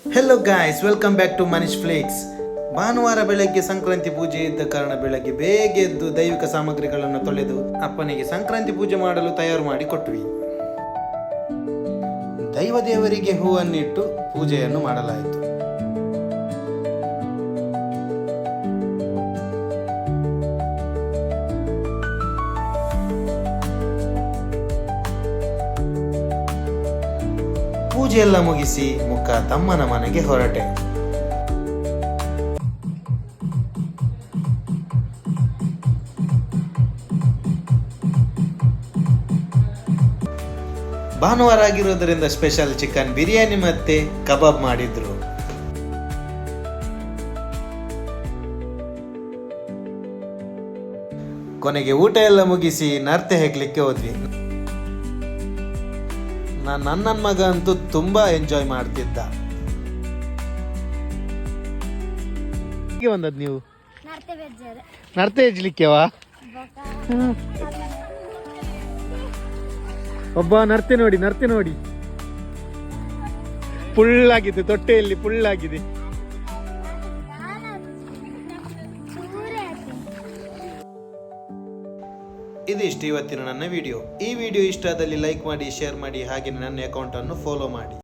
Hello guys, welcome back to Manish flakes. ಭಾನುವಾರ ಬೆಳಗ್ಗೆ ಸಂಕ್ರಾಂತಿ ಪೂಜೆ ಇದ್ದ ಕಾರಣ ಬೆಳಗ್ಗೆ ಬೇಗ ಎದ್ದು ದೈವಿಕ ಸಾಮಗ್ರಿಗಳನ್ನು ತೊಳೆದು ಅಪ್ಪನಿಗೆ ಸಂಕ್ರಾಂತಿ ಪೂಜೆ ಮಾಡಲು ತಯಾರು ಮಾಡಿ ಕೊಟ್ವಿ. ದೈವ ದೇವರಿಗೆ ಹೂವನ್ನಿಟ್ಟು ಪೂಜೆಯನ್ನು ಮಾಡಲಾಯಿತು. ಪೂಜೆ ಎಲ್ಲ ಮುಗಿಸಿ ಮುಖ ತಮ್ಮನ ಮನೆಗೆ ಹೊರಟೆ. ಭಾನುವಾರ ಆಗಿರೋದ್ರಿಂದ ಸ್ಪೆಷಲ್ ಚಿಕನ್ ಬಿರಿಯಾನಿ ಮತ್ತೆ ಕಬಾಬ್ ಮಾಡಿದ್ರು. ಕೊನೆಗೆ ಊಟ ಎಲ್ಲ ಮುಗಿಸಿ ನರ್ತೆ ಹೆಗ್ಲಿಕ್ಕೆ ಹೋದ್ವಿ. ನನ್ನ ಮಗ ಅಂತೂ ತುಂಬಾ ಎಂಜಾಯ್ ಮಾಡ್ತಿದ್ದ. ಬಂದದ್ ನೀವು ನರ್ತೆ ಹೆಜ್ಲಿಕ್ಕೆವಾ? ಒಬ್ಬ ನರ್ತೆ ನೋಡಿ ಫುಲ್ಲಾಗಿದೆ, ತೊಟ್ಟೆಯಲ್ಲಿ ಫುಲ್ಲಾಗಿದೆ. ಇದಿಷ್ಟು ಇವತ್ತಿನ ನನ್ನ ವಿಡಿಯೋ. ಈ ವಿಡಿಯೋ ಇಷ್ಟ ಆದಲ್ಲಿ ಲೈಕ್ ಮಾಡಿ, ಶೇರ್ ಮಾಡಿ, ಹಾಗೆ ನನ್ನ ಅಕೌಂಟ್ ಅನ್ನು ಫಾಲೋ ಮಾಡಿ.